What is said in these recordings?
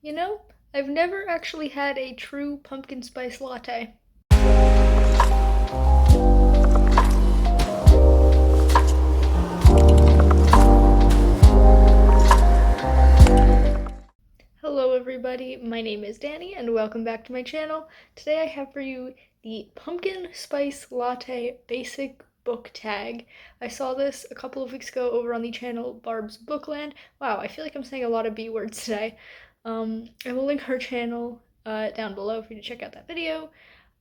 You know, I've never actually had a true pumpkin spice latte. Hello everybody, my name is Danny and welcome back to my channel. Today I have for you the pumpkin spice latte basic book tag. I saw this a couple of weeks ago over on the channel Barb's Bookland. Wow, I feel like I'm saying a lot of B words today. I will link her channel down below for you to check out that video.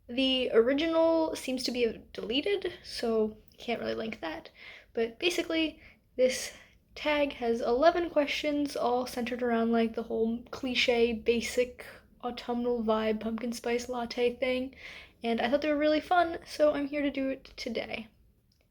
The original seems to be deleted, so can't really link that. But basically, this tag has 11 questions, all centered around like the whole cliche, basic autumnal vibe pumpkin spice latte thing. And I thought they were really fun, so I'm here to do it today.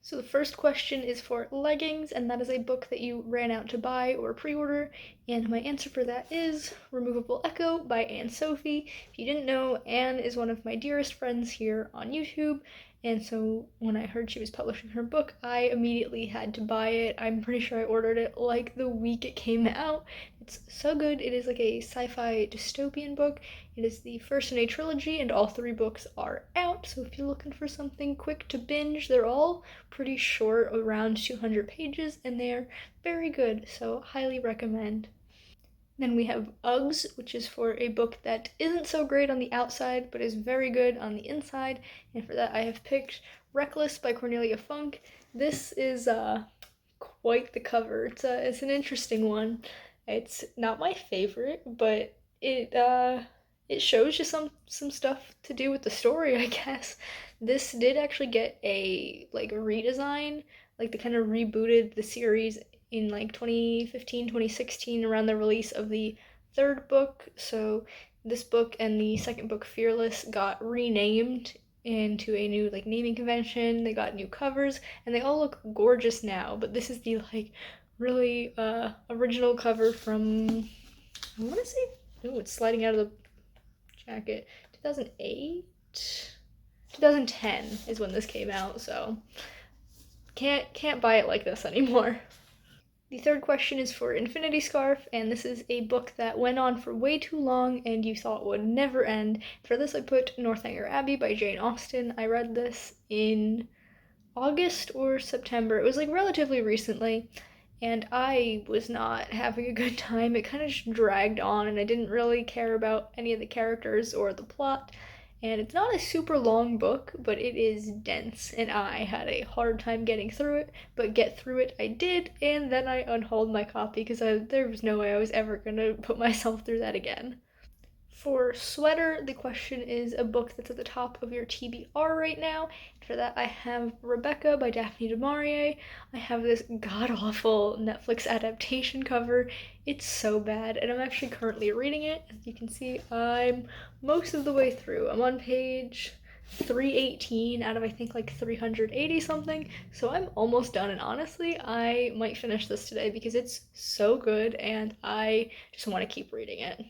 So the first question is for leggings, and that is a book that you ran out to buy or pre-order, and my answer for that is Removable Echo by Anne Sophie. If you didn't know, Anne is one of my dearest friends here on YouTube, and so when I heard she was publishing her book, I immediately had to buy it. I'm pretty sure I ordered it like the week it came out. It's so good. It is like a sci-fi dystopian book. It is the first in a trilogy, and all three books are out, so if you're looking for something quick to binge, they're all pretty short, around 200 pages, and they're very good, so highly recommend. Then we have Uggs, which is for a book that isn't so great on the outside, but is very good on the inside, and for that I have picked Reckless by Cornelia Funk. This is quite the cover. It's an interesting one. It's not my favorite, but it shows you some stuff to do with the story, I guess. This did actually get a like redesign, like they kind of rebooted the series in like 2015, 2016 around the release of the third book. So this book and the second book Fearless got renamed into a new like naming convention. They got new covers and they all look gorgeous now, but this is the like really original cover from I want to say oh it's sliding out of the jacket 2008 2010 is when this came out, so can't buy it like this anymore. The third question is for Infinity Scarf, and this is a book that went on for way too long and you thought would never end. For this I put Northanger Abbey by Jane Austen. I read this in August or September. It was like relatively recently, and I was not having a good time. It kind of just dragged on, and I didn't really care about any of the characters or the plot. And it's not a super long book, but it is dense, and I had a hard time getting through it, but get through it I did, and then I unhauled my copy because there was no way I was ever gonna put myself through that again. For Sweater, the question is a book that's at the top of your TBR right now. For that, I have Rebecca by Daphne du Maurier. I have this god awful Netflix adaptation cover. It's so bad, and I'm actually currently reading it. As you can see, I'm most of the way through. I'm on page 318 out of I think like 380 something, so I'm almost done, and honestly, I might finish this today because it's so good and I just want to keep reading it.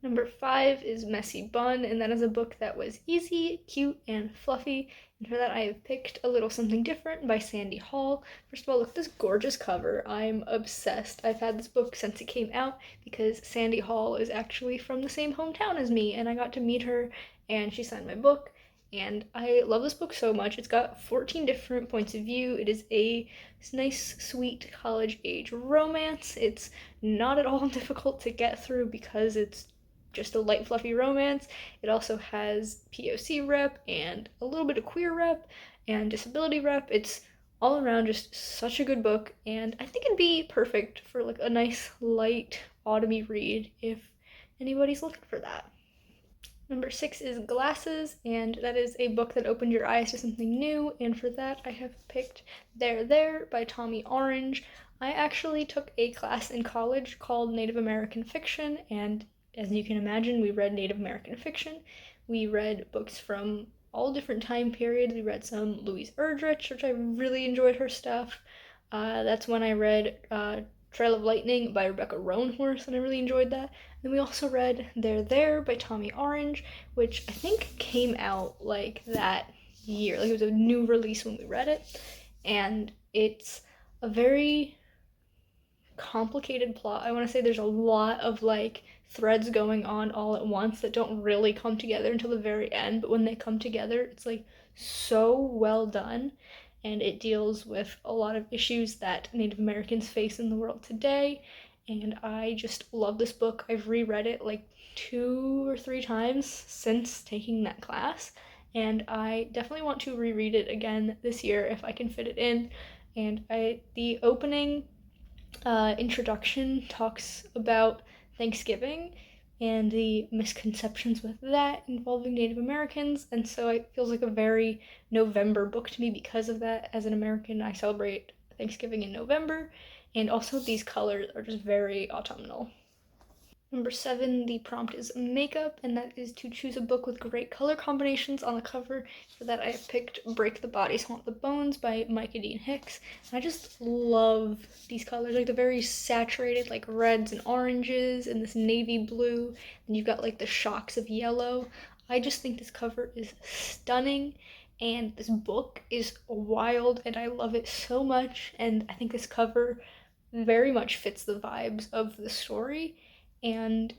Number 5 is Messy Bun, and that is a book that was easy, cute, and fluffy. And for that, I have picked A Little Something Different by Sandy Hall. First of all, look at this gorgeous cover. I'm obsessed. I've had this book since it came out because Sandy Hall is actually from the same hometown as me, and I got to meet her, and she signed my book. And I love this book so much. It's got 14 different points of view. It is a nice, sweet college age romance. It's not at all difficult to get through because it's just a light, fluffy romance. It also has POC rep and a little bit of queer rep and disability rep. It's all around just such a good book, and I think it'd be perfect for like a nice, light, autumny read if anybody's looking for that. Number 6 is Glasses, and that is a book that opened your eyes to something new, and for that I have picked There by Tommy Orange. I actually took a class in college called Native American Fiction, and as you can imagine, we read Native American fiction. We read books from all different time periods. We read some Louise Erdrich, which I really enjoyed her stuff. That's when I read Trail of Lightning by Rebecca Roanhorse, and I really enjoyed that. Then we also read There by Tommy Orange, which I think came out like that year. Like it was a new release when we read it, and it's a very complicated plot. I want to say there's a lot of like threads going on all at once that don't really come together until the very end, but when they come together, it's like so well done. And it deals with a lot of issues that Native Americans face in the world today. And I just love this book. I've reread it like 2 or 3 times since taking that class, and I definitely want to reread it again this year if I can fit it in. And the opening introduction talks about Thanksgiving and the misconceptions with that involving Native Americans, and so it feels like a very November book to me because of that. As an American, I celebrate Thanksgiving in November, and also these colors are just very autumnal. Number 7, the prompt is makeup, and that is to choose a book with great color combinations on the cover. For that, I have picked Break the Bodies, Haunt the Bones by Micah Dean Hicks. And I just love these colors, like the very saturated, like reds and oranges, and this navy blue, and you've got like the shocks of yellow. I just think this cover is stunning, and this book is wild, and I love it so much. And I think this cover very much fits the vibes of the story, and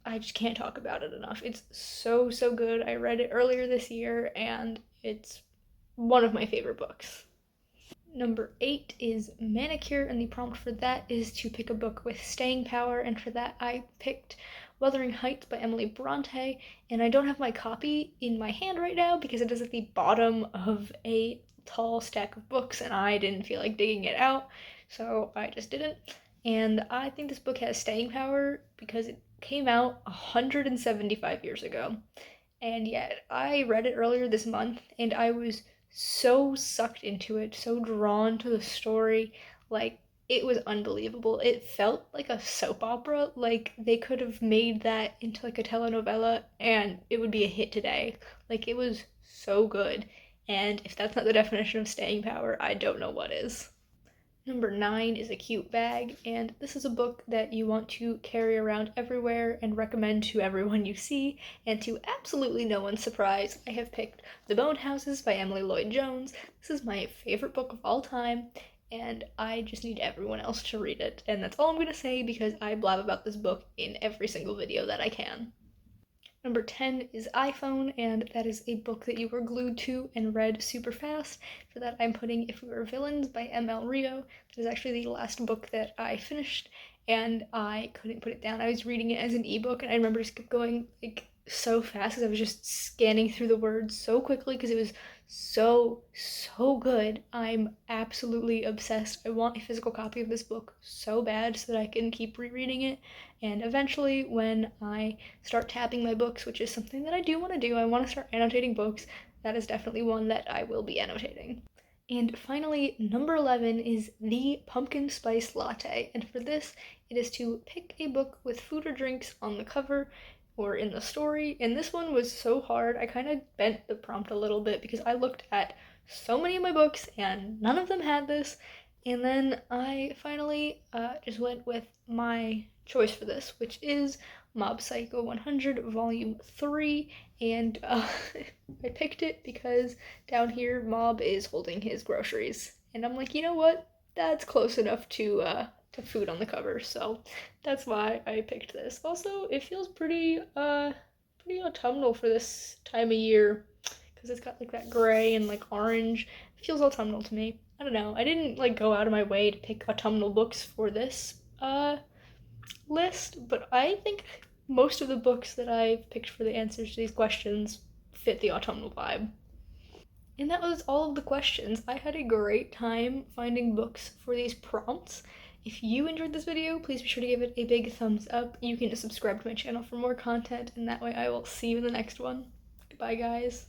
I just can't talk about it enough. It's so, so good. I read it earlier this year, and it's one of my favorite books. Number 8 is Manicure, and the prompt for that is to pick a book with staying power, and for that I picked Wuthering Heights by Emily Bronte, and I don't have my copy in my hand right now because it is at the bottom of a tall stack of books, and I didn't feel like digging it out, so I just didn't. And I think this book has staying power because it came out 175 years ago. And yet, I read it earlier this month and I was so sucked into it, so drawn to the story. Like, it was unbelievable. It felt like a soap opera. Like, they could have made that into like a telenovela and it would be a hit today. Like, it was so good. And if that's not the definition of staying power, I don't know what is. Number 9 is A Cute Bag, and this is a book that you want to carry around everywhere and recommend to everyone you see, and to absolutely no one's surprise, I have picked The Bone Houses by Emily Lloyd Jones. This is my favorite book of all time, and I just need everyone else to read it, and that's all I'm going to say because I blab about this book in every single video that I can. Number 10 is iPhone, and that is a book that you were glued to and read super fast. For that, I'm putting If We Were Villains by M.L. Rio. That is actually the last book that I finished, and I couldn't put it down. I was reading it as an ebook, and I remember just kept going like so fast because I was just scanning through the words so quickly because it was so, so good. I'm absolutely obsessed. I want a physical copy of this book so bad so that I can keep rereading it. And eventually, when I start tabbing my books, which is something that I do want to do, I want to start annotating books, that is definitely one that I will be annotating. And finally, number 11 is The Pumpkin Spice Latte. And for this, it is to pick a book with food or drinks on the cover or in the story. And this one was so hard, I kind of bent the prompt a little bit because I looked at so many of my books and none of them had this. And then I finally just went with my choice for this, which is Mob Psycho 100 Volume 3. And I picked it because down here Mob is holding his groceries. And I'm like, you know what? That's close enough to food on the cover, so that's why I picked this. Also, it feels pretty autumnal for this time of year because it's got like that gray and like orange. It feels autumnal to me. I don't know. I didn't like go out of my way to pick autumnal books for this list, but I think most of the books that I've picked for the answers to these questions fit the autumnal vibe. And that was all of the questions. I had a great time finding books for these prompts. If you enjoyed this video, please be sure to give it a big thumbs up. You can just subscribe to my channel for more content, and that way I will see you in the next one. Goodbye, guys.